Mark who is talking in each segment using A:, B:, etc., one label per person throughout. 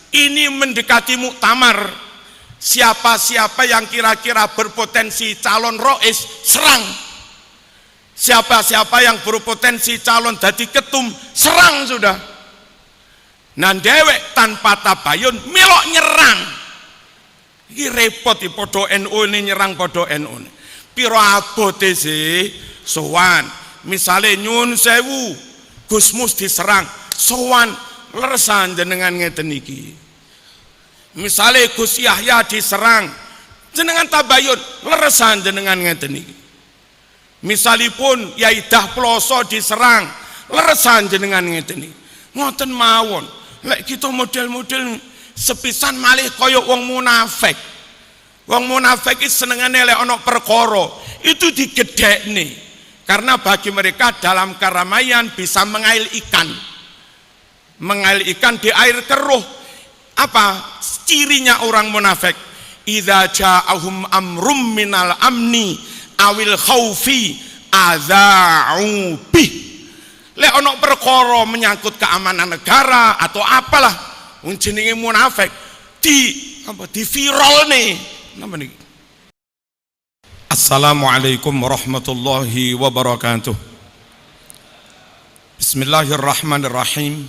A: Ini mendekati muktamar. Siapa-siapa yang kira-kira berpotensi calon rois, serang. Siapa-siapa yang berpotensi calon jadi ketum, serang sudah. Nah dewek tanpa tabayun melok nyerang. Iki repot di podo NU ini nyerang podo NU ini. Piro abote sih sowan. Misale nyun sewu Gus Mus diserang, sowan leresan jenengan ngeten iki. Misale Gus Yahya diserang, jenengan tabayun leresan jenengan ngeten iki. Misalipun Yai Dah Ploso diserang, leresan jenengan ngeten iki. Ngoten mawon. Lek kita model-model sepisan malih kaya wong munafik. Wong munafik iki senengane lek ana perkara itu digedhekne. Karena bagi mereka dalam keramaian bisa mengail ikan. Mengail ikan di air keruh. Apa cirinya orang munafik? Idza ja'ahum amrum minal amni awil khaufi adza'u bih. Lek ana perkara menyangkut keamanan negara atau apalah wong jenenge munafik di viralne. Napa niki? Assalamualaikum warahmatullahi wabarakatuh. Bismillahirrahmanirrahim.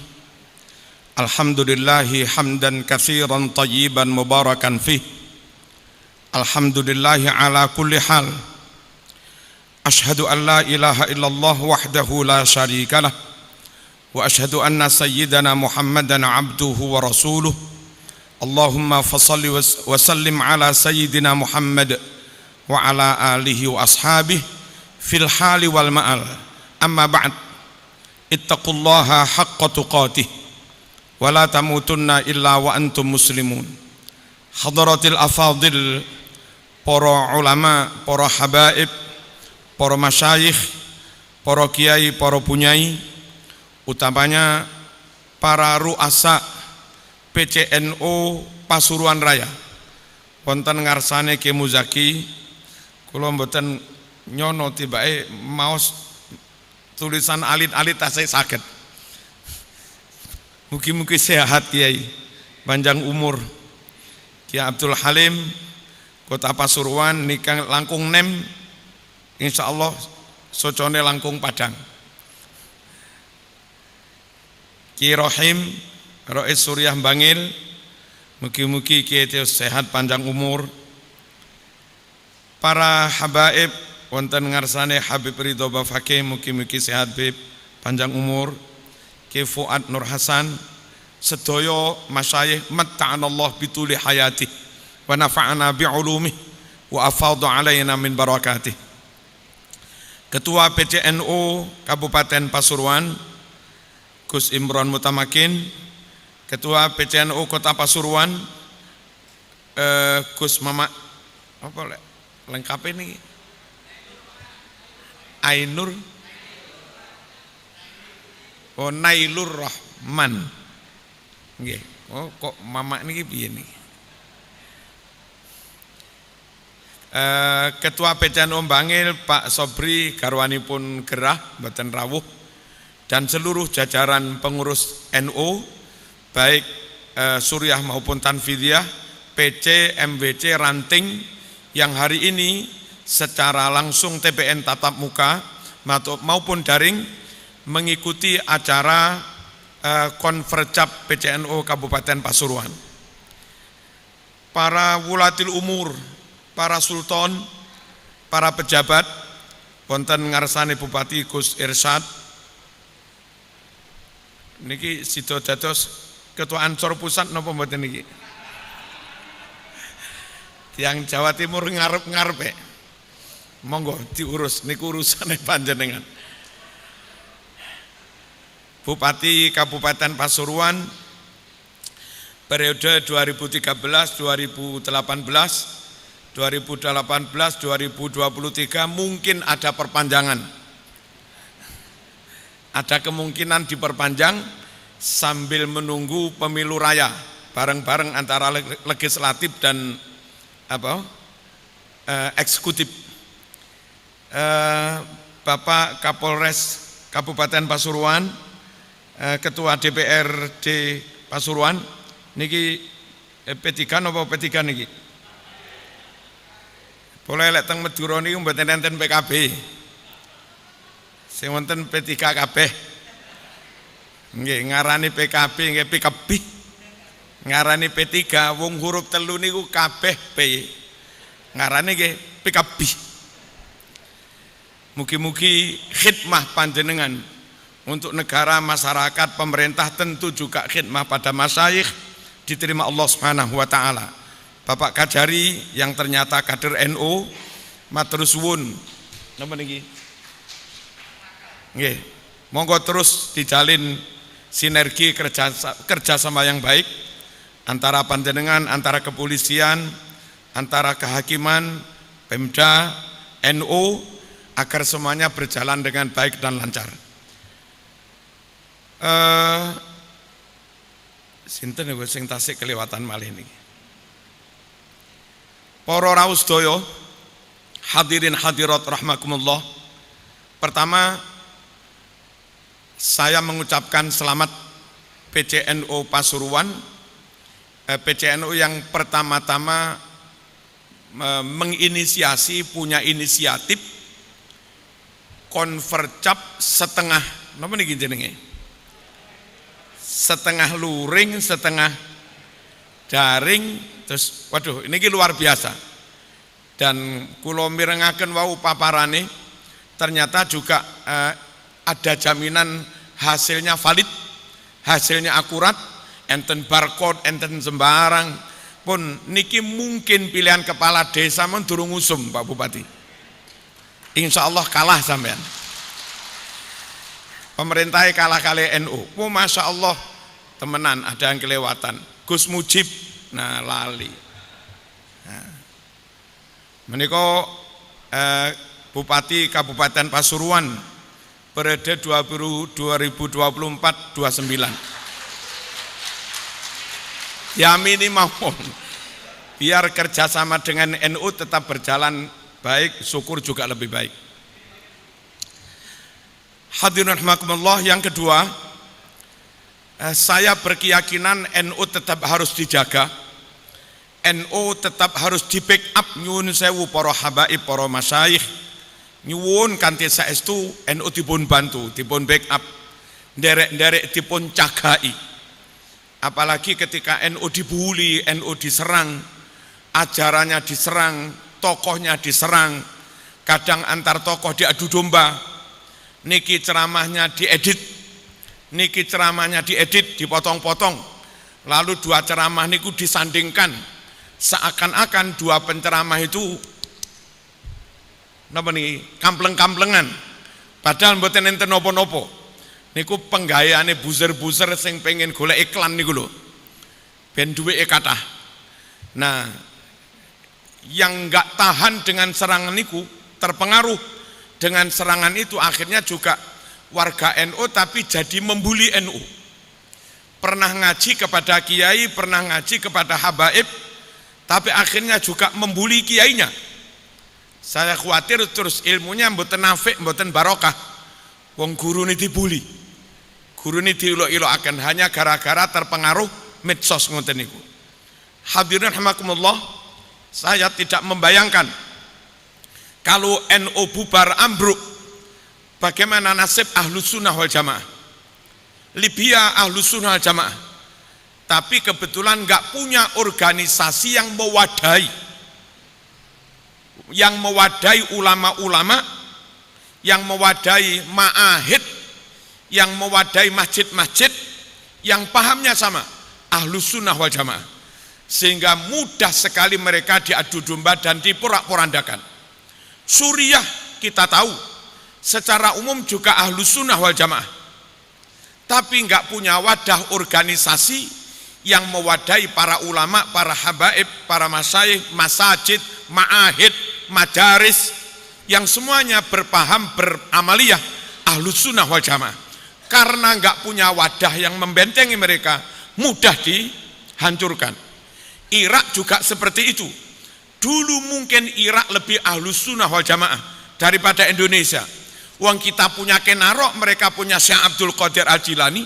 A: Alhamdulillahi hamdan katsiran tayyiban mubarakan fih. Alhamdulillahi ala kulli hal. Ashhadu an la ilaha illallah wahdahu la syarikalah. Wa ashhadu anna sayyidana Muhammadan abduhu wa rasuluh. Allahumma fasalli wa sallim ala sayyidina Muhammad wa ala alihi wa ashabihi fil hali wal ma'al. Amma ba'd. Ittaqullaha haqqa tuqatih wa la tamutunna illa wa antum muslimun. Hadratil afadil, para ulama, para habaib, para masyayikh, para kiai, para punyai, utamanya para ruasa PCNU Pasuruan Raya. Wonten ngarsane Ki Muzaki, kula mboten nyono tibake maos tulisan alit-alit tasih saged. Mugi-mugi sehat Kiai, panjang umur. Kiai Abdul Halim Kota Pasuruan nikah langkung nem, insyaallah socone langkung Padang. Kiai Rohim Rois Suriah Bangil, mugi-mugi Kiai sehat panjang umur. Para habaib wonten ngarsane Habib Ridho Bafake, mugi-mugi sehat Bib, panjang umur. Ki Fuad Nur Hasan, sedaya masyayikh matta'anallah bituli hayati wa nafa'ana bi'ulumih wa afadha alaina min barakatih. Ketua PCNU Kabupaten Pasuruan Gus Imron Mutamakin, Ketua PCNU Kota Pasuruan Gus Mama apa lengkap ini Ainur Nailur Rahman. Nggih. Oh kok mama niki piye niki? Ketua PCNU Bangil Pak Sobri garwanipun gerah mboten rawuh, dan seluruh jajaran pengurus NU baik Suriah maupun Tanfidiyah, PC, MWC, Ranting yang hari ini secara langsung TPN tatap muka maupun daring mengikuti acara konfercap PCNU Kabupaten Pasuruan. Para wulatil umur, para sultan, para pejabat, wonten ngarsane Bupati Gus Irsyad, niki sida dados Ketua Ansor Pusat napa mboten niki? Yang Jawa Timur ngarep-ngarepe. Monggo diurus niku urusane panjenengan. Bupati Kabupaten Pasuruan periode 2013, 2018, 2018, 2023 mungkin ada perpanjangan. Ada kemungkinan diperpanjang sambil menunggu pemilu raya bareng-bareng antara legislatif dan eksekutif. Bapak Kapolres Kabupaten Pasuruan, Ketua DPRD Pasuruan, Niki P3 napa P3 niki? Boleh lek teng Madura niku mboten enten PKB. Sing wonten P3 kabeh. Nggih ngarani PKB nggih PKB. Ngarani P3 wong huruf telu niku kabeh P. Ngarani nggih PKB. Mugi-mugi khidmah panjenengan untuk negara, masyarakat, pemerintah, tentu juga khidmah pada masyayikh diterima Allah Subhanahu wa taala. Bapak Kajari yang ternyata kader NU, matur suwun. Napa niki? Nggih. Monggo terus dijalin sinergi kerjasama yang baik antara panjenengan, antara kepolisian, antara kehakiman, Pemda, NU, agar semuanya berjalan dengan baik dan lancar. Sinten niku sing tasik kelewatan malih niki. Para rawuh sedaya, hadirin hadirat rahimakumullah. Pertama, saya mengucapkan selamat PCNU Pasuruan. PCNU yang pertama-tama menginisiasi, punya inisiatif konvercap setengah, napa niki jenenge? Setengah luring, setengah daring, terus waduh ini luar biasa. Dan kula mirengaken wau paparane, ternyata juga ada jaminan hasilnya valid, hasilnya akurat, enten barcode, enten sembarang pun niki mungkin pilihan kepala desa men durung usum Pak Bupati. Insya Allah kalah sampean. Pemerintahnya kalah kali NU. Oh, Masya Allah temenan ada yang kelewatan. Gus Mujib, nah lali. Nah, meniko Bupati Kabupaten Pasuruan periode 2024-29. Yamini mawon biar kerjasama dengan NU tetap berjalan baik, syukur juga lebih baik. Hadirin rahimakumullah, yang kedua, saya berkeyakinan NU tetap harus dijaga, NU tetap harus di backup. Nyuwun sewu para habaib, para masyayikh, nyuwun kanthi saestu NU dipun bantu, dipun backup, nderek-nderek dipun cagai. Apalagi ketika NU dibuli, NU diserang, ajarannya diserang, tokohnya diserang, kadang antar tokoh diadu domba. Niki ceramahnya diedit, niki ceramahnya diedit, dipotong-potong, lalu dua ceramah niku disandingkan, seakan-akan dua penceramah itu napa niki kampleng-kamplengan, padahal mboten enten napa-napa. Niku penggayaane buzer-buzer sing pengen golek iklan niku lho, ben duweke kathah. Nah, yang enggak tahan dengan serangan niku, terpengaruh dengan serangan itu, akhirnya juga warga NU tapi jadi membuli NU. Pernah ngaji kepada kiai, pernah ngaji kepada habaib, tapi akhirnya juga membuli kiainya. Saya khawatir terus ilmunya mboten nafik, mboten barokah. Wong guru ini dibuli, guru ini diilok-ilokaken hanya gara-gara terpengaruh medsos ngoten niku. Hadirin rahimakumullah, saya tidak membayangkan kalau NU bubar ambruk, bagaimana nasib Ahlus Sunnah wal Jamaah. Libya Ahlus Sunnah wal Jamaah, tapi kebetulan nggak punya organisasi yang mewadai ulama-ulama, yang mewadai ma'ahid, yang mewadai masjid-masjid, yang pahamnya sama Ahlus Sunnah wal Jamaah, sehingga mudah sekali mereka diadu domba dan diporak-porandakan. Suriah kita tahu secara umum juga Ahlus Sunnah wal Jamaah, tapi nggak punya wadah organisasi yang mewadai para ulama, para habaib, para masyayikh, masajid, ma'ahid, majaris, yang semuanya berpaham, beramaliyah Ahlus Sunnah wal Jamaah. Karena nggak punya wadah yang membentengi mereka, mudah dihancurkan. Irak juga seperti itu. Dulu mungkin Irak lebih Ahlus Sunnah wal Jamaah daripada Indonesia. Uang kita punya Kenarok, mereka punya Syekh Abdul Qadir Al-Jilani.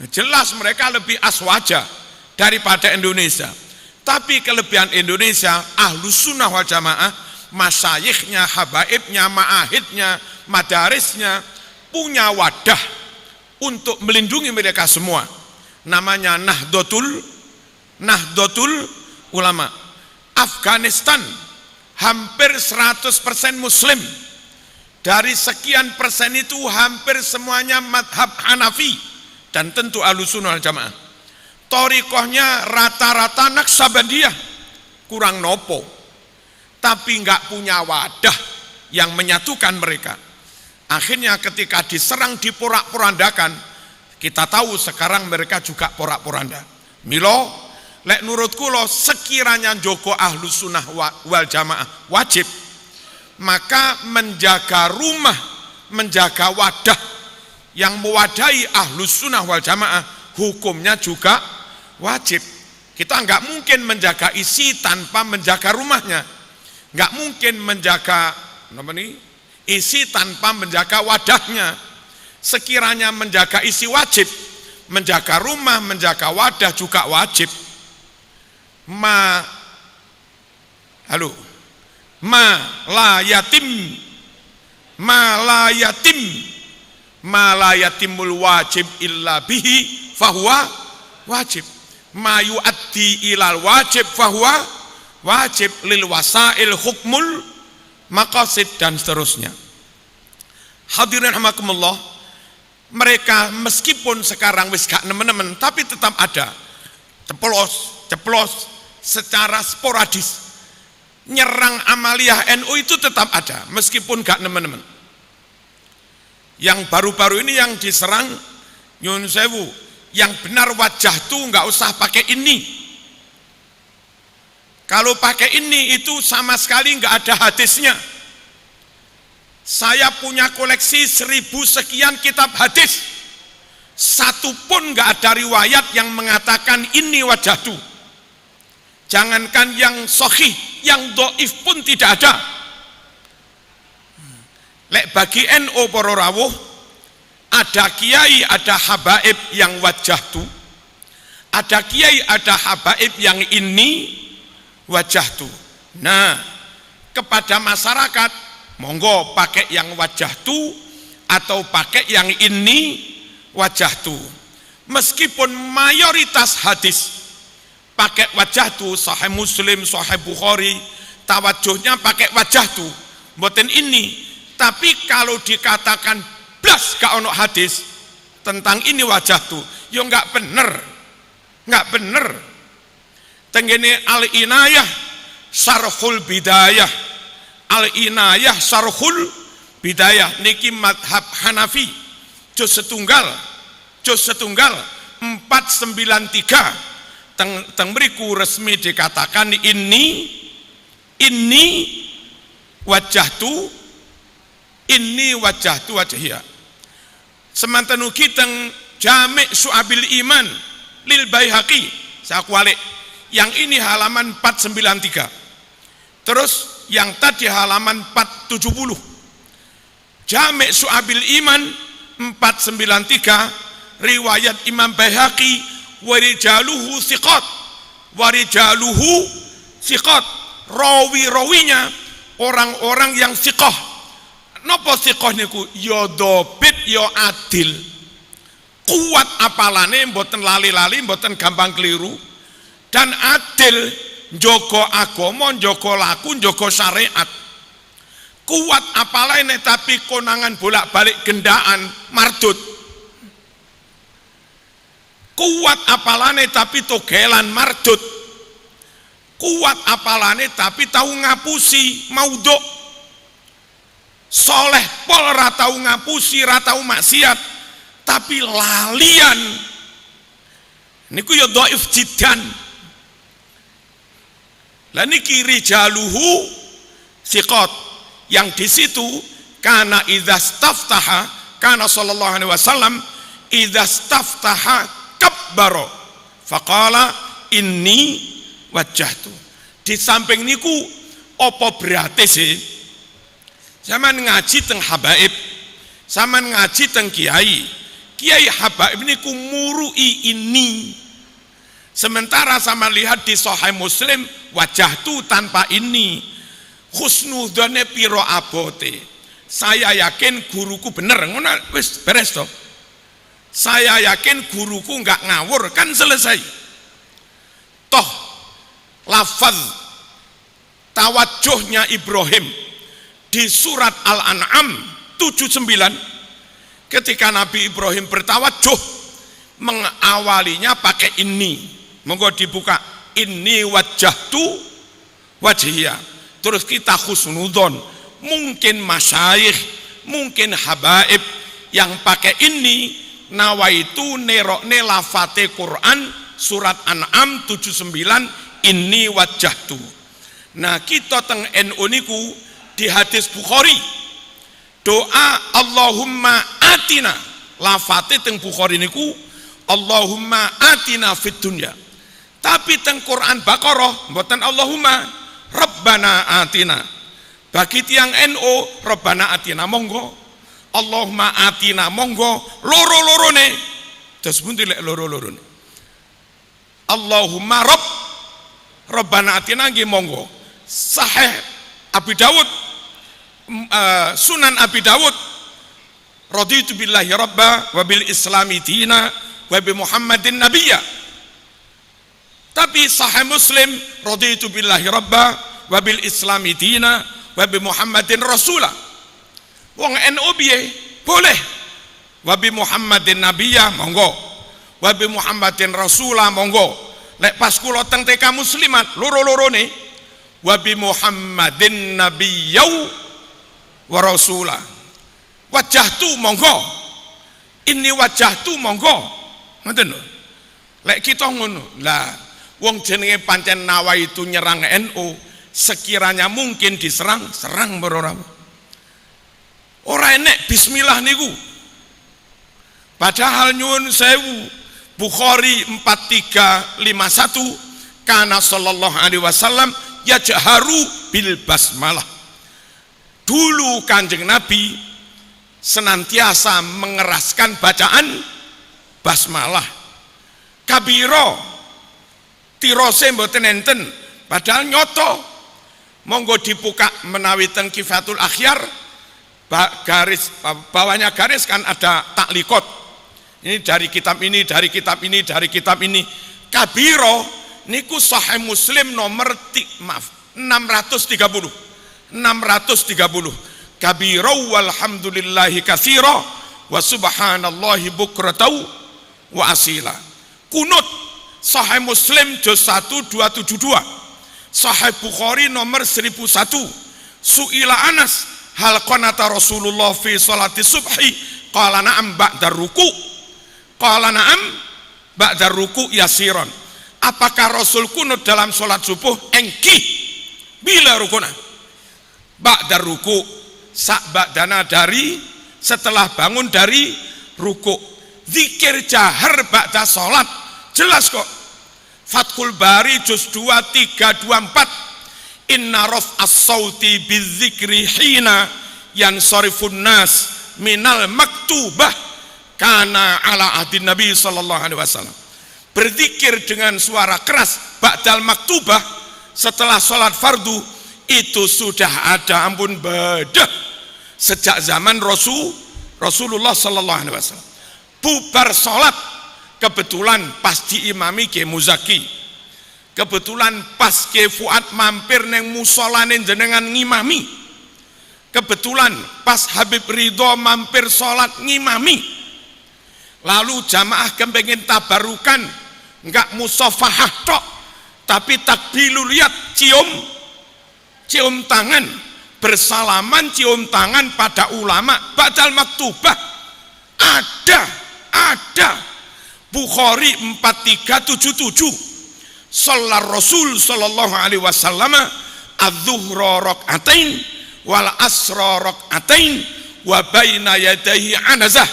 A: Jelas mereka lebih aswaja daripada Indonesia. Tapi kelebihan Indonesia, Ahlus Sunnah wal Jamaah, masyayikhnya, habaibnya, ma'ahidnya, madarisnya punya wadah untuk melindungi mereka semua. Namanya Nahdlatul Ulama. Afghanistan hampir 100% Muslim. Dari sekian persen itu hampir semuanya madhab Hanafi dan tentu Ahlus Sunnah wal Jamaah. Thariqahnya rata-rata Naqsabandiyah, kurang nopo, tapi enggak punya wadah yang menyatukan mereka. Akhirnya ketika diserang diporak-porandakan, kita tahu sekarang mereka juga porak-poranda. Milo, lek nurut kulo sekiranya Joko Ahlus Sunnah wal Jamaah wajib, maka menjaga rumah, menjaga wadah yang mewadahi Ahlus Sunnah wal Jamaah hukumnya juga wajib. Kita enggak mungkin menjaga isi tanpa menjaga rumahnya, enggak mungkin menjaga isi tanpa menjaga wadahnya. Sekiranya menjaga isi wajib, menjaga rumah, menjaga wadah juga wajib. Ma la yatimul wajib illa bihi fahuwa wajib. Ma yuaddi ilal wajib fahuwa wajib lil wasail hukmul maqasid dan seterusnya. Hadirin rahimakumullah, mereka meskipun sekarang wis gak nemen-nemen tapi tetap ada ceplos secara sporadis nyerang amaliyah NU itu tetap ada meskipun gak nemen-nemen. Yang baru-baru ini yang diserang nyun sewu, yang benar wajah tuh nggak usah pakai ini. Kalau pakai ini itu sama sekali nggak ada hadisnya. Saya punya koleksi 1000 sekian kitab hadis, satu pun nggak ada riwayat yang mengatakan ini wajah tuh. Jangankan yang sahih, yang dhaif pun tidak ada. Lek bagi NU para rawuh, ada kiai, ada habaib yang wajah tu, ada kiai, ada habaib yang ini wajah tu. Nah, kepada masyarakat monggo pakai yang wajah tu atau pakai yang ini wajah tu. Meskipun mayoritas hadis pakai wajah tu, Sahih Muslim, Sahih Bukhari, tawajuhnya pakai wajah tu, mboten ini. Tapi kalau dikatakan blas gak ono hadis tentang ini wajah tu, yo nggak bener. Tenggene Al-Inayah Syarhul Bidayah, Al-Inayah Syarhul Bidayah niki madhab Hanafi, juz setunggal 493 teng mriku resmi dikatakan ini wajah tu, ini wajah tu wajahia. Semantan ugi teng Jami' Syu'abil Iman lil Baihaqi, saya kualik yang ini halaman 493, terus yang tadi halaman 470. Jami' Syu'abil Iman 493, riwayat Imam Baihaqi, warijaluhu thiqat, rawi-rawinya orang-orang yang thiqah. Napa thiqah niku? Ya dobit, ya adil, kuat apalane, mboten lali-lali, mboten gampang keliru, dan adil, njogo agama, njogo laku, njogo syariat. Kuat apalane tapi konangan bolak-balik gendaan mardut. Kuat apalane tapi togelan mardut. Kuat apalane tapi tahu ngapusi maudhu. Soleh pol ratau ngapusi, ratau maksiat, tapi lalian niku ya dhaif jiddan. Lah niki rijaluhu thiqat, yang di situ kana idza staftaha, kana sallallahu alaihi wasallam idza staftaha kabbara faqala inni wajjahtu. Di samping niku apa berarti sih? Zaman ngaji teng habaib, zaman ngaji teng kiai, Kiai Habaib ini kumurui ini. Sementara sama lihat di Sahih Muslim, wajah tu tanpa ini. Husnudone piro abote. Saya yakin guruku bener, ngono wis beres toh. Saya yakin guruku enggak ngawur, kan selesai. Toh lafaz tawajuhnya Ibrahim di surat Al-An'am 79, ketika Nabi Ibrahim bertawajuh mengawalinya pakai ini. Monggo dibuka, ini wajjahtu wajhiya. Terus kita husnudon, mungkin masyayikh, mungkin habaib yang pakai ini nawaitu nerokne lafate Quran surat An'am 79, ini wajjahtu. Nah kita teng NU niku di hadis Bukhari doa Allahumma atina, lafate teng Bukhari niku Allahumma atina fid dunya. Tapi teng Quran Baqarah mboten Allahumma, Rabbana atina. Bagi tiang NU Rabbana atina monggo, Allahumma atina monggo, loro-lorone. Terus pun dilek loro-lorone. Allahumma Rabbana atina nggih monggo. Sahih Abi Dawud, Sunan Abi Dawud, raditu billahi rabba wa bil islami dina wa bi Muhammadin nabiyya. Tapi Sahih Muslim, raditu billahi rabba wa bil islami dina wa bi Muhammadin rasula. Wong NU piye? Boleh. Wa bi Muhammadin nabiyya monggo. Wa bi Muhammadin rasula monggo. Lek pas kula teng TK Muslimat loro-lorone wa bi Muhammadin nabiyya wa rasula. Wajjahtu monggo. Ini wajjahtu monggo. Ngoten lho. Lek kita ngono. Lah wong jenenge pancen nawaitu nyerang NU, sekiranya mungkin diserang, serang ora. Ora enek bismillah niku. Padahal nyuwun sewu, Bukhari 4351, kana sallallahu alaihi wasallam yajharu bil basmalah. Dulu Kanjeng Nabi senantiasa mengeraskan bacaan basmalah. Kabiro tirose mboten enten, padahal nyoto. Monggo dibuka menawi teng Kifatul Akhyar, garis bawahnya garis kan ada taklikot. Ini dari kitab ini, dari kitab ini, dari kitab ini. Kabiro niku Sahih Muslim nomor 630. Kabiro walhamdulillahi katsira wa subhanallahi bukratan wa asila. Kunut Sahih Muslim juz 1 272. Sahih Bukhari nomor 1001. Su'ila Anas hal qanata Rasulullah fi salati subhi qala na'am ba'da ruku'. Qala na'am ba'da ruku' yasiran. Apakah Rasul kunut dalam salat subuh? Engki. Bila rukuna? Ba'da ruku'. Sak ba'dana dari setelah bangun dari ruku'. Zikir jahar ba'da salat. Jelas kok. Fathul Bari juz 2 3 24. Inna raf'as sauti bidzikri hina yansarifun nas minal maktubah kana ala ahdin Nabi sallallahu alaihi wasallam. Berzikir dengan suara keras ba'dal maktubah setelah sholat fardu itu sudah ada ampun bedah sejak zaman Rasulullah sallallahu alaihi wasallam. Bubar sholat kebetulan pas diimami Ki Muzaki, kebetulan pas Ki Fuad mampir neng musolane jenengan ngimami, kebetulan pas Habib Ridho mampir sholat ngimami. Lalu jamaah kepengen tabarukan, enggak musafahah tok, tapi takbilul yad, cium tangan, bersalaman cium tangan pada ulama ba'dal maktubah. Ada Bukhari 4377. Shallar Rasul sallallahu alaihi wasallam adzuhra rak'atain wal asra rak'atain wa baina yadayhi anazah,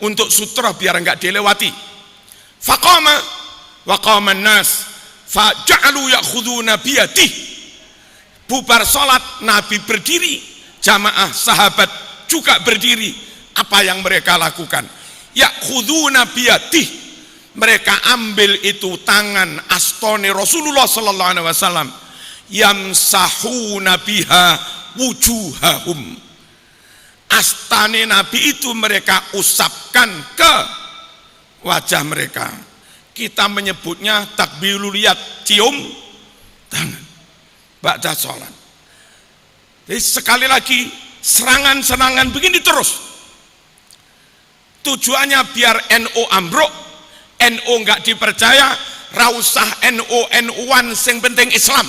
A: untuk sutra biar enggak dilewati. Faqama wa qama an-nas faja'alu ya'khuduna biyadih. Bubar salat Nabi berdiri, jamaah sahabat juga berdiri. Apa yang mereka lakukan? ya'khuduna biyadih, mereka ambil itu tangan astone Rasulullah sallallahu alaihi wasallam, yamsahuna biha wujuhahum, astane Nabi itu mereka usapkan ke wajah mereka. Kita menyebutnya takbirul yad, cium tangan ba'da sholat. Jadi sekali lagi serangan-serangan begini terus. Tujuannya biar NU ambruk, NU nggak dipercaya, rausah NU-NU-an sing penting Islam.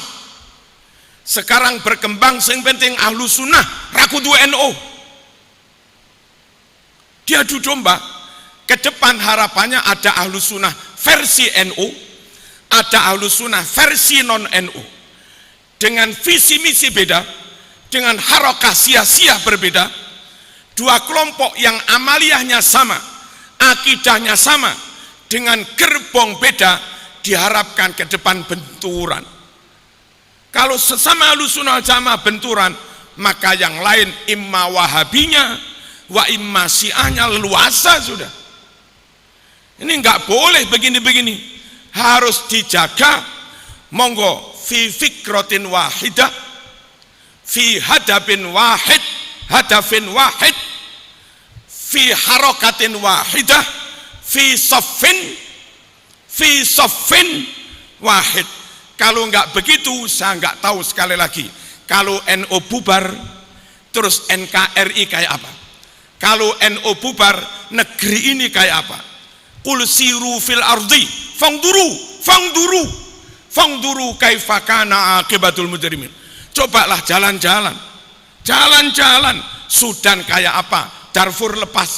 A: Sekarang berkembang sing penting ahlu sunnah, rakudu NU. Diadu domba. Ke depan harapannya ada ahlu sunnah versi NU, ada ahlu sunnah versi non NU, dengan visi misi beda, dengan harokah sia-sia berbeda. Dua kelompok yang amaliyahnya sama, akidahnya sama, dengan gerbong beda, diharapkan ke depan benturan. Kalau sesama ahlu sunnah jamaah benturan, maka yang lain imma wahabinya wa imma syiahnya leluasa sudah. Ini enggak boleh begini-begini, harus dijaga. Monggo fi fikratin wahidah, fi hadafin wahid, hadafin wahid, fi harokatin wahidah, fi soffin wahid. Kalau enggak begitu, saya enggak tahu. Sekali lagi, kalau NU bubar, terus NKRI kayak apa? Kalau NU bubar, negeri ini kayak apa? Qul siru fil ardi fangduru kaifa kana akibatul mujrimin. Cobalah jalan-jalan Sudan kayak apa, Darfur lepas,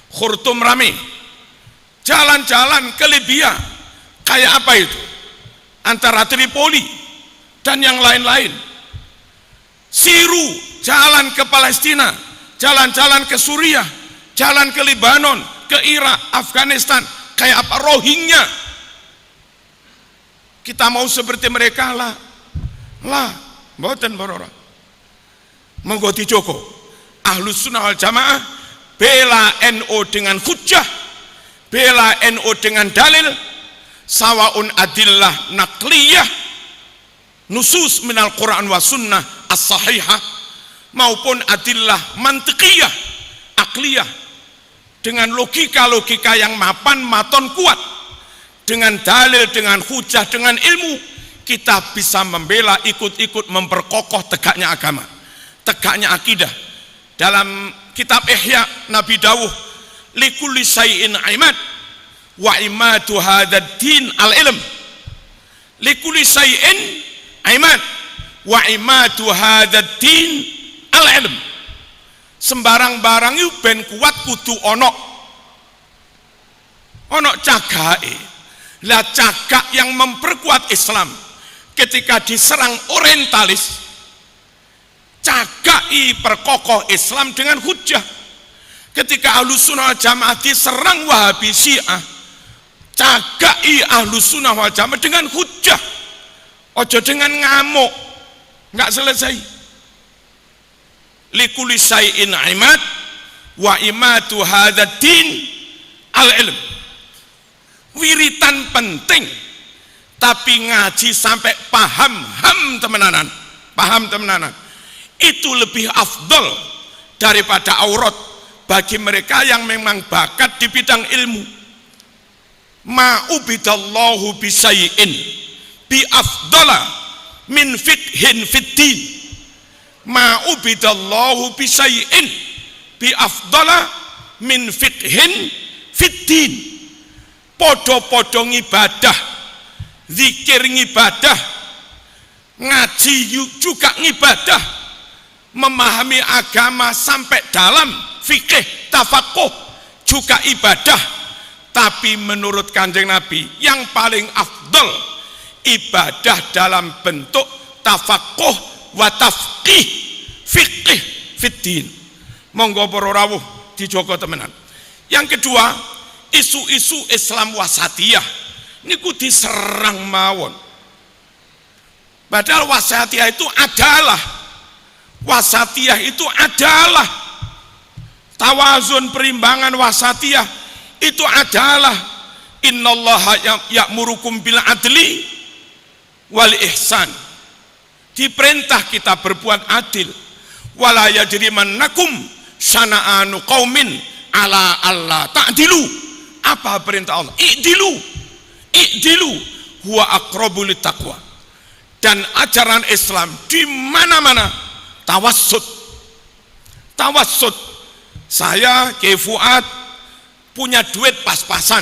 A: Khartoum rame. Jalan-jalan ke Libya kayak apa itu, antara Tripoli dan yang lain-lain. Siru, jalan ke Palestina, jalan-jalan ke Suriah, jalan ke Lebanon, ke Irak, Afghanistan, kayak apa Rohingya. Kita mau seperti mereka lah mboten barora. Monggo dijoko Ahlus Sunnah wal Jamaah bela NU dengan hujjah, bela NU dengan dalil, sawaun adillah naqliyah, nusus minal Quran wa sunnah as-sahihah, maupun adillah mantiqiyah, akliyah, dengan logika-logika yang mapan, maton, kuat, dengan dalil, dengan hujah, dengan ilmu, kita bisa membela, ikut-ikut memperkokoh tegaknya agama, tegaknya akidah. Dalam kitab Ihya, Nabi dawuh, likulli syai'in imad wa imadu hadzal din al-ilm. Likulli syai'in imad wa imadu hadzal din al-ilm. Sembarang-barang itu ben kuat kudu ono cagae. Lah cagak yang memperkuat Islam ketika diserang orientalis, cagai perkokoh Islam dengan hujjah. Ketika Ahlus Sunnah wal Jamaah diserang Wahabi Syiah, cagai Ahlus Sunnah wal Jamaah dengan hujjah, ojo dengan ngamuk, nggak selesai. Likulli syai'in imad wa imatu hadzal din al-ilm. Wiritan penting, tapi ngaji sampai paham temenanan, itu lebih afdal daripada aurat bagi mereka yang memang bakat di bidang ilmu. Ma'ubidallahu bisyai'in bi afdala min fiqhin fiddin. Ma'ubidallahu bisyai'in bi afdala min fiqhin fiddin. Podo-podo ngibadah, zikir ngibadah, ngaji juga ngibadah, memahami agama sampai dalam fikih tafakuh juga ibadah. Tapi menurut Kanjeng Nabi yang paling afdal ibadah dalam bentuk tafakuh wa tafqih, fikih fiddin. Monggo para rawuh dijogo temenan. Yang kedua, isu-isu Islam wasatiyah niku diserang mawon. Padahal wasatiyah itu adalah tawazun, perimbangan wasatiyah itu adalah innallaha ya'murukum bil adli wal ihsan. Diperintah kita berbuat adil. Wala yajrimannakum syana'anu qaumin ala alla ta'dilu. Apa perintah Allah? I'dilu huwa aqrabu littaqwa. Dan ajaran Islam di mana-mana tawassut. Saya Kiai Fuad punya duit pas-pasan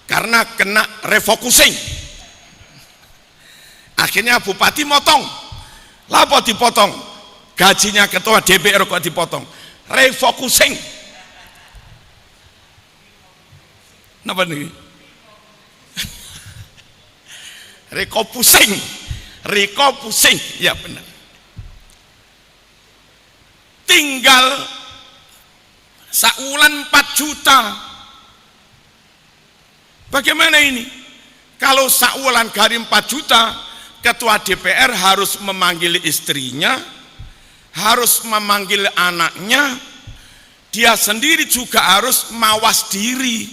A: karena kena refocusing. Akhirnya bupati motong. Lapo dipotong? Gajinya ketua DPR kok dipotong? Refocusing. Napa nih? Riko pusing, ya benar. Tinggal saulan 4 juta. Bagaimana ini? Kalau saulan gari 4 juta, ketua DPR harus memanggil istrinya, harus memanggil anaknya, dia sendiri juga harus mawas diri.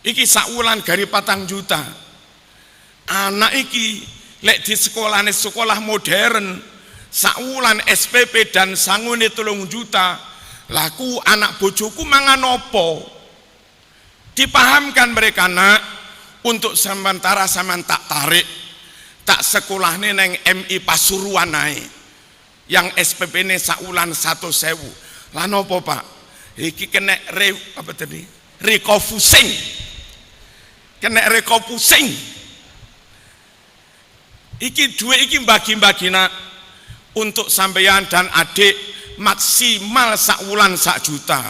A: Iki saulan gari 4 juta. Anak iki lek di sekolah modern saulan SPP dan sangune 3 juta. Laku anak bojoku mangan opo? Dipahamkan mereka, nak, untuk sementara sampean tak tarik, tak sekolahne neng MI Pasuruan naik. Yang SPP ini saulan 1.000. Lah nopo, Pak? Iki kena refocusing. Kena refocusing. Iki duit iki bagi-bagi, nak, untuk sampeyan dan adik maksimal saulan 1 juta.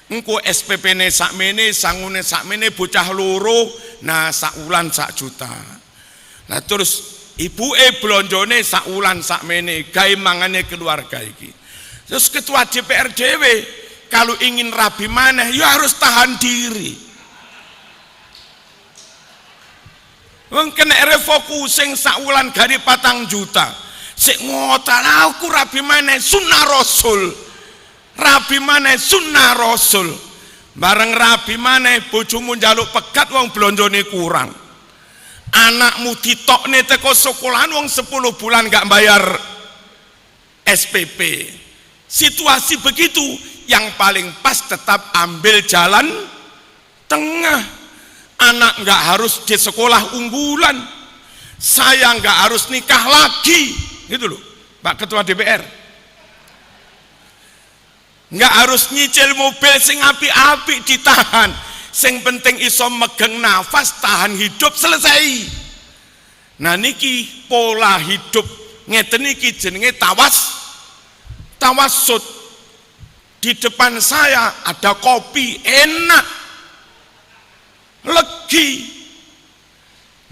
A: Engko SPP ne sakmene, sangune sakmene, bocah loro, nah saulan 1 juta. Nah terus ibuke blonjone saulan sakmene, gawe mangane keluarga iki. Terus ketua DPR dhewe kalau ingin rabi maneh ya harus tahan diri. Wong kena refocusing saulan gari 4 juta. Sik ngoten aku rabi maneh sunah Rasul. Rabi maneh sunah Rasul. Bareng rabi maneh bojomu njaluk pegat wong blonjone kurang. Anakmu ditokne teko sekolahan wong 10 bulan gak bayar SPP. Situasi begitu yang paling pas tetap ambil jalan tengah. Anak nggak harus di sekolah unggulan, saya nggak harus nikah lagi, gitu loh, Pak Ketua DPR. Nggak harus nyicil mobil sing api-api ditahan, sing penting iso megang nafas, tahan hidup, selesai. Nah niki pola hidup ngeten niki jenenge tawassut. Di depan saya ada kopi enak, legi,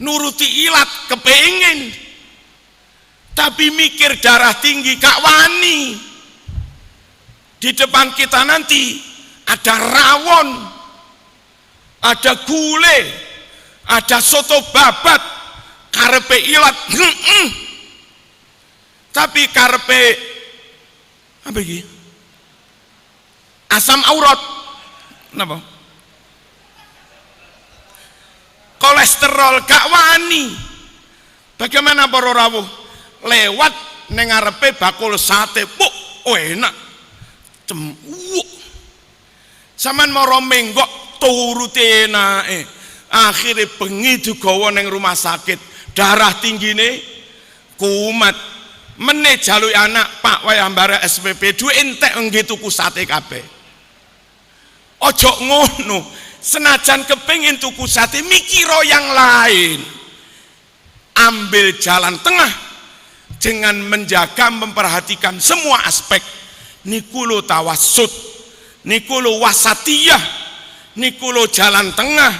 A: nuruti ilat kepengin, tapi mikir darah tinggi gak wani. Di depan kita nanti ada rawon, ada gulai, ada soto babat, karepe ilat, tapi karepe apa iki? Asam aurat, kenapa? Kolesterol gak wani. Bagaimana para rawuh? Lewat ning ngarepe bakul sate, puk, enak. Cemuk. Saman mara menggok turuti enake. Akhire bengi digawa ning rumah sakit. Darah tinggine kumat. Meneh jaluk anak, Pak wayah mbare SPP duwe entek nggih tuku sate kabeh. Ojo ngono. Senajan kepengin tuku sate mikiro yang lain. Ambil jalan tengah dengan menjaga memperhatikan semua aspek. Niku lo tawassut, niku lo wasatiyah, niku lo jalan tengah.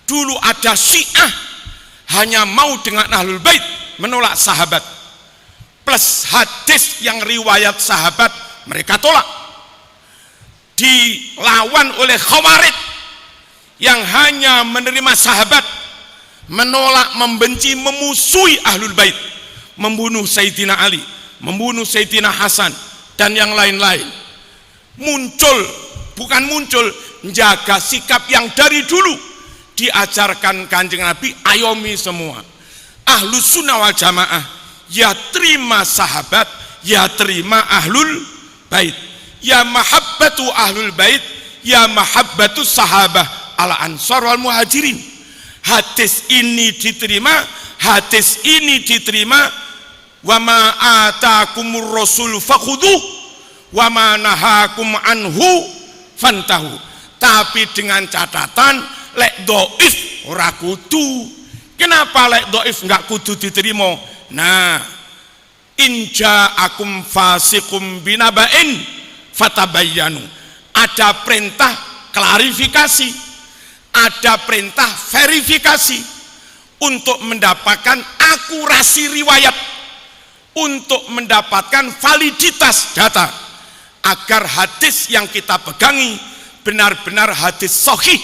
A: Dulu ada Syiah hanya mau dengan Ahlul Bait, menolak sahabat. Plus hadis yang riwayat sahabat mereka tolak. Dilawan oleh Khawarij yang hanya menerima sahabat, menolak, membenci, memusuhi Ahlul Bait, membunuh Sayyidina Ali, membunuh Sayyidina Hasan dan yang lain-lain. Muncul, bukan muncul, menjaga sikap yang dari dulu diajarkan Kanjeng Nabi, ayomi semua. Ahlus sunnah wal jamaah, ya terima sahabat, ya terima ahlul bait, ya mahabbatu ahlul bait, ya mahabbatu sahabah ala ansar wal muhajirin. Hadis ini diterima, hadis ini diterima. Wa ma atakumur rasul fakhudhu wa ma nahakum anhu fantahu. Tapi dengan catatan lek dhaif ora kudu. Kenapa lek dhaif enggak kudu diterima? Nah, inja akum fasikum binaba'in fatabayyanu. Ada perintah klarifikasi, ada perintah verifikasi untuk mendapatkan akurasi riwayat, untuk mendapatkan validitas data, agar hadis yang kita pegangi benar-benar hadis sahih,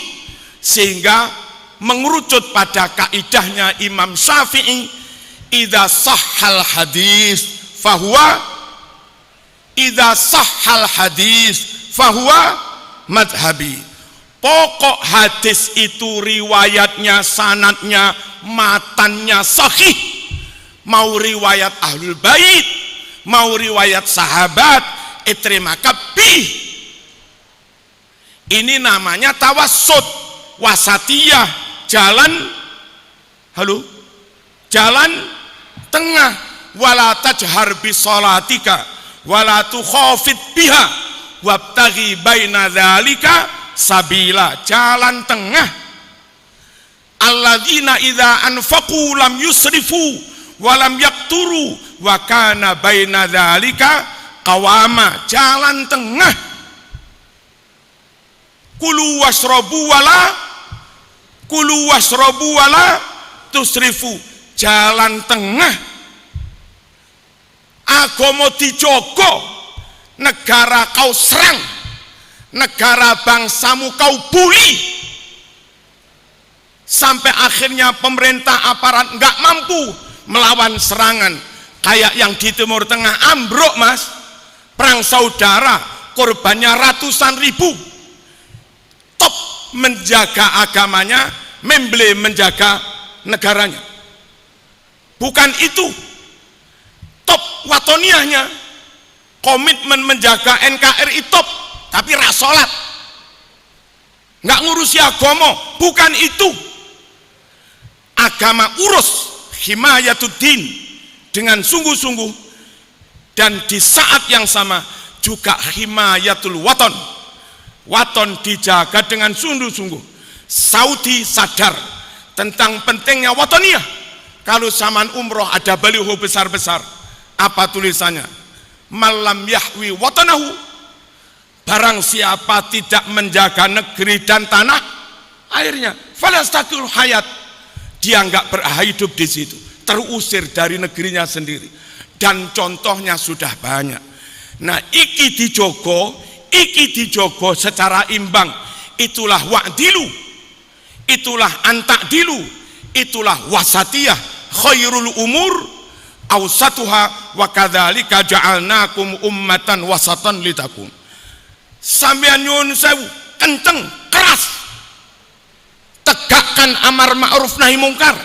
A: sehingga mengerucut pada kaidahnya Imam Syafi'i, idza sahhal hadis fahuwa madhabi. Pokok hadis itu riwayatnya, sanadnya, matannya sahih, mau riwayat ahlul bait, mau riwayat sahabat, terima kabih. Ini namanya tawassut, wasatiyah, jalan jalan tengah. Wala tajhar bi sholatika wala tukhafit biha wabtaghi baina dzalika sabila, jalan tengah. Alladzina idza anfaqu lam yusrifu wa lam yaqturu wa kana baina dzalika qawama, jalan tengah. Kulu washrabu wala tusrifu, jalan tengah. Agama dijogo, negara kau serang, negara bangsamu kau bully, sampai akhirnya pemerintah aparat nggak mampu melawan serangan. Kayak yang di Timur Tengah ambruk mas, perang saudara, korbannya ratusan ribu. Top menjaga agamanya, memble menjaga negaranya. Bukan itu top watoniahnya, komitmen menjaga NKRI top, tapi rasolat, nggak ngurusi agama. Bukan itu. Agama urus himayatuddin dengan sungguh-sungguh, dan di saat yang sama juga himayatul waton, waton dijaga dengan sungguh-sungguh. Saudi sadar tentang pentingnya watoniyah. Kalau zaman umroh ada baliho besar-besar, apa tulisannya? Malam yahwi watanahu, barang siapa tidak menjaga negeri dan tanah airnya, falastakul hayat, dia enggak berhidup di situ, terusir dari negerinya sendiri. Dan contohnya sudah banyak. Nah, iki dijogo secara imbang. Itulah wa'dilu, itulah antakdilu, itulah wasatiyah, khairul umur awsatuha wa kadzalika ja'alnakum ummatan wasatan litakum. Sampeyan nyuwun sewu, kenceng, keras, tegakkan amar ma'ruf nahi mungkar,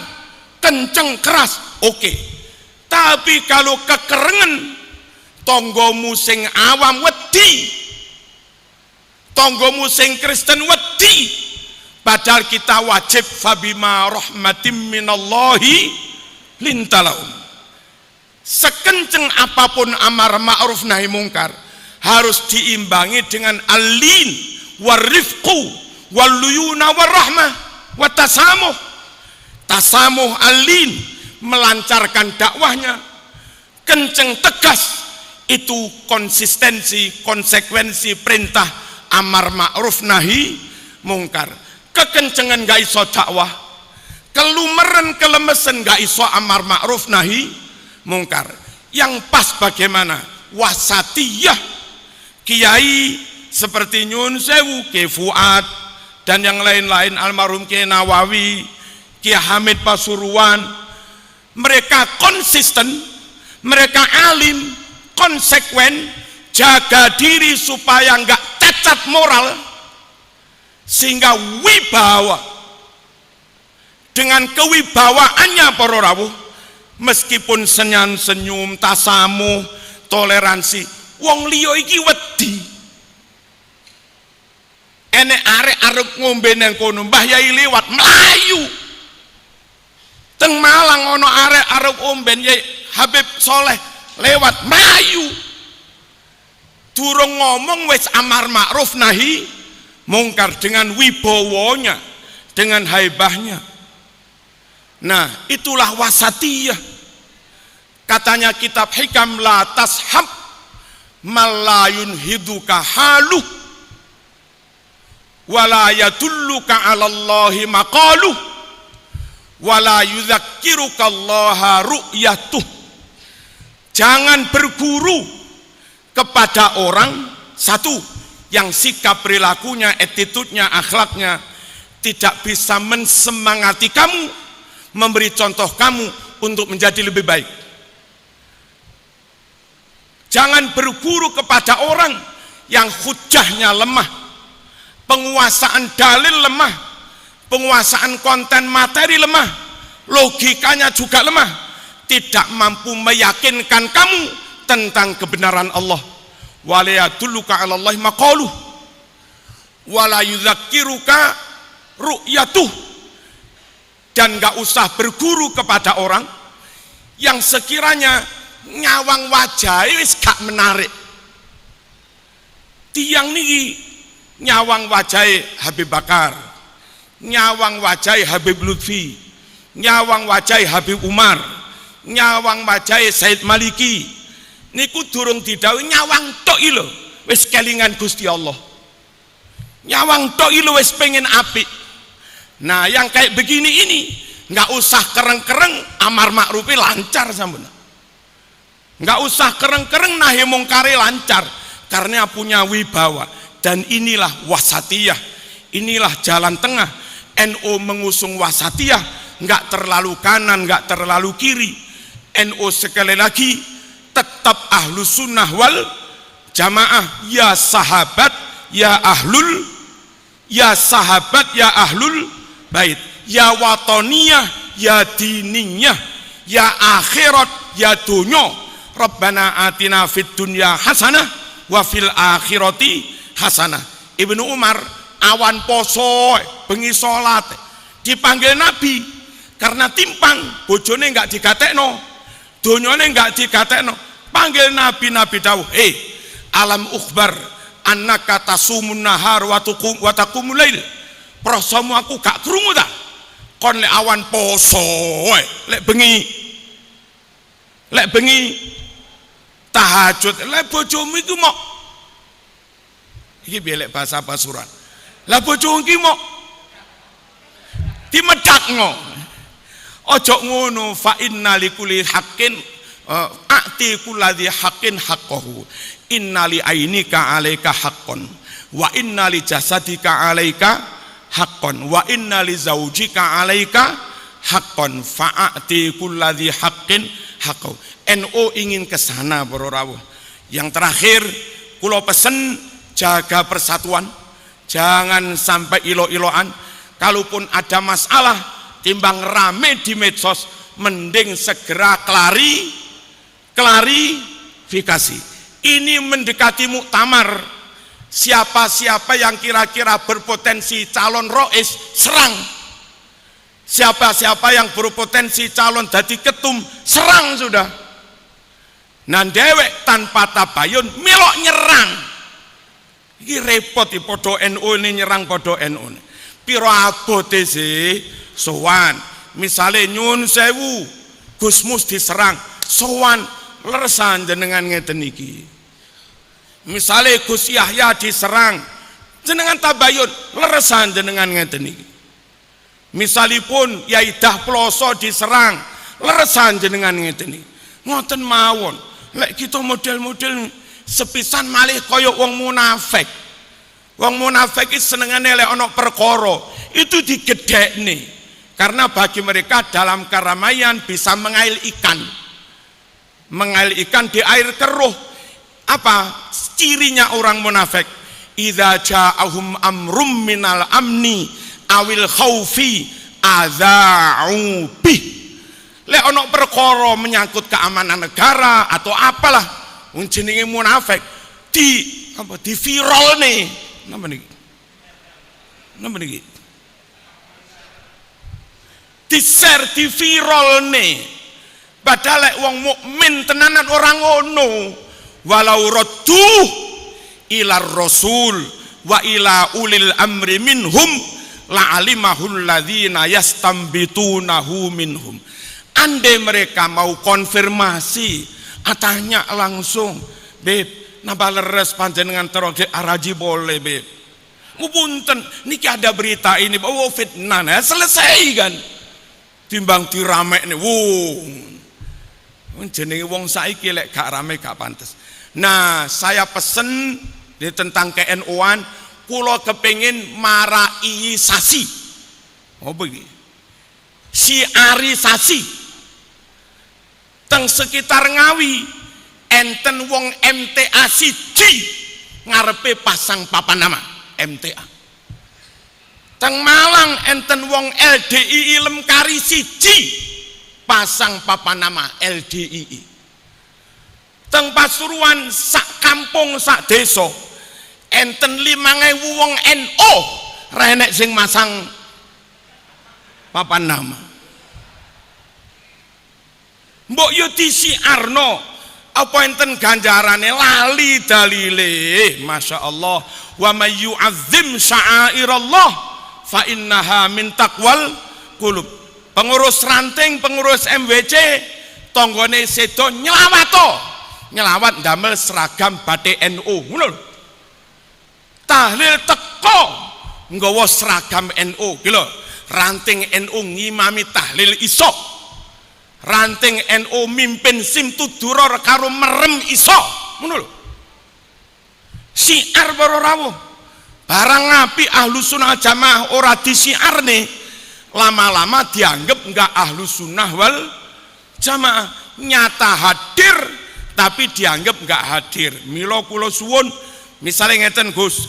A: kenceng, keras, oke. Tapi kalau kekerengan, tonggomu sing awam wedi, tonggomu sing Kristen wedi, padahal kita wajib fabima rahmatim minallahi lintalahum. Sekenceng apapun amar ma'ruf nahi mungkar, harus diimbangi dengan alin warifqu waluyuna warahmah watasamuh. Tasamuh alin, melancarkan dakwahnya, kenceng tegas, itu konsistensi, konsekuensi perintah amar ma'ruf nahi mungkar. Kekencengan gak iso dakwah, kelumeren kelemesen gak iso amar ma'ruf nahi mungkar. Yang pas bagaimana? Wasatiyah. Kiai seperti Nyun Sewu, Kiai Fuad, dan yang lain-lain, almarhum Kiai Nawawi, Kiai Hamid Pasuruan, mereka konsisten, mereka alim, konsekuen, jaga diri supaya enggak cacat moral, sehingga wibawa, dengan kewibawaannya para rawuh, meskipun senyum tasamu, toleransi, wong liya iki wedi enek arek arep ngombe nang kono, Mbah Yai liwat melayu teng Malang, ono arek arep ngombe Yai Habib Soleh lewat melayu, durung ngomong wis amar ma'ruf nahi mungkar dengan wibawanya, dengan haibahnya. Nah, itulah wasatiyah. Katanya kitab hikam, la tashab malayun hiduka haluh wala yadulluka ala Allahi maqaluh wala yudzakiruka Allaha ru'yatuh. Jangan berguru kepada orang satu yang sikap perilakunya, attitude-nya, akhlaknya tidak bisa mensemangati kamu, memberi contoh kamu untuk menjadi lebih baik. Jangan berguru kepada orang yang hujahnya lemah, penguasaan dalil lemah, penguasaan konten materi lemah, logikanya juga lemah, tidak mampu meyakinkan kamu tentang kebenaran Allah. Wala yadulluka 'ala Allahi maqaluh wala yudzakiruka ru'yatuh. Dan gak usah berguru kepada orang yang sekiranya nyawang wajah wis gak menarik. Tiang niki nyawang wajah Habib Bakar, nyawang wajah Habib Lutfi, nyawang wajah Habib Umar, nyawang wajah Said Maliki, niku durung didhawuhi nyawang tok lho wis kelingan Gusti Allah, nyawang tok lho wis pengen apik. Nah, yang kayak begini ini nggak usah kereng-kereng amar ma'rufi lancar sampun, nggak usah kereng-kereng nahi mungkari lancar, karena punya wibawa. Dan inilah wasatiyah, inilah jalan tengah. NU mengusung wasatiyah, nggak terlalu kanan, nggak terlalu kiri. NU sekali lagi tetap ahlu sunnah wal jamaah. Ya sahabat, ya ahlul, ya sahabat, ya ahlul bait, ya watoniyah, ya diniyah, ya akhirat, ya dunyo. Rabbana atina fid dunya hasanah wa fil akhirati hasanah. Ibnu Umar awan poso bengi salat dipanggil Nabi karena timpang, bojone enggak digatekno, donyane enggak digatekno. Panggil Nabi, Nabi dawuh, alam ukhbar annaka tasumun nahar wa taqumul lail. Prasamu aku gak krungu ta kon lek awan poso lek bengi tahajud, lek bojomu iku mok iki biar bahasa pasuran, lah bojomu iki mok dimedakno. Ojo ngono, fa inna likulli haqqin a'ti kulladzi haqqin haqqahu, inna li ainika 'alaika haqqan wa inna li jasadika 'alaika haqqan wa inna li zaujika 'alaika haqqan fa'ati kulladzi haqqin haqqahu. NU ingin ke sana para rawuh. Yang terakhir kula pesen, jaga persatuan, jangan sampai ilo-iloan. Kalaupun ada masalah timbang rame di medsos, mending segera klarifikasi. Ini mendekati muktamar. Siapa-siapa yang kira-kira berpotensi calon rois, serang. Siapa-siapa yang berpotensi calon dadi ketum, serang sudah. Nan dewek tanpa tabayun melok nyerang. Iki repot iki podo NU ini nyerang podo NU. Piro abote sih sowan. Misale nyun sewu Gus Mus diserang, sowan leresan jenengan ngeten iki. Misalnya Gus Yahya diserang, jenengan tabayun, leresan jenengan ngeten iki. Misalipun Yai Dah Ploso diserang, leresan jenengan ngeten iki. Ngoten mawon, lek kita model-model sepisan malih kaya wong munafik. Wong munafik iki senengane lek ana perkara, itu digedhekne. Karena bagi mereka dalam keramaian bisa mengail ikan. Mengail ikan di air keruh. Apa cirinya orang munafik? idza ja'ahum amrum minal amni awil khaufi adza'u bih. Lek ana perkara menyangkut keamanan negara atau apalah wong jenenge munafik di viral nih napa niki di share di viral nih padahal lek wong mukmin tenanan orang ngono walau raddu ila rasul wa ila ulil amri minhum la'alimahul ladzina yastambitunahu minhum. Andai mereka mau konfirmasi tanya langsung, beb napa leres panjenengan teroge araji boleh beb mupunten niki ada berita ini bahwa fitnah nah, selesai kan timbang dirame nih jenenge wong saiki lek gak rame gak pantes. Nah saya pesen tentang KNU-an kula kepengin maraiisasi begini siarisasi teng sekitar Ngawi enten wong MTA siji ngarepe pasang papan nama MTA. Teng Malang enten wong LDII Lemkari siji pasang papan nama LDII. Teng Pasuruan sak kampung sak desa enten 5.000 wong NU renek sing masang papan nama. Mbok yo disiarno apa enten ganjarane lali dalile. Masya Allah, wa may yu'azzim sya'airallah fa innaha min taqwal qulub. Pengurus ranting, pengurus MWC tonggone sedo nyelawat damel seragam batik NU ngono lho. Tahlil teko nggawa seragam NU ki lho. Ranting NU ngimami tahlil iso. Ranting NU mimpin simtuduror karo merem iso ngono lho. Siar para rawuh barang ngapi ahlu sunnah jamaah ora disiarne lama-lama dianggap enggak ahlu sunnah wal jamaah. Nyata hadir tapi dianggap enggak hadir. Mila kula suwun misale ngeten Gus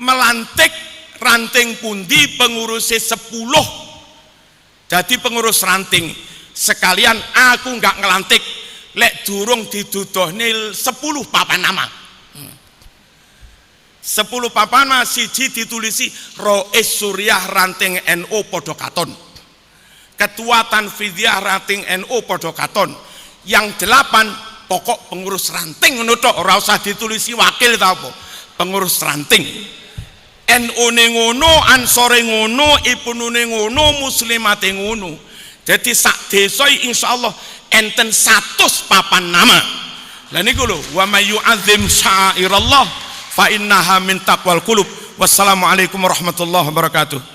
A: melantik ranting pundi pengurusnya 10 jadi pengurus ranting sekalian aku nggak ngelantik lek durung didudohne 10 papan nama 10 papan nama siji ditulisi Rois Suriah ranting NU podo katon, ketua Tanfidiyah ranting NU podo katon, yang 8 pokok pengurus ranting ngono tok ora usah ditulisi wakil ta apa pengurus ranting. NU ne ngono, Ansore ngono, Ibnu ne ngono, Muslimate ngono. Jadi sak desa insyaallah enten 100 papan nama. Lah niku lho, wa may yu'azzim sya'airallah fa innaha min taqwal qulub. Wassalamualaikum warahmatullahi wabarakatuh.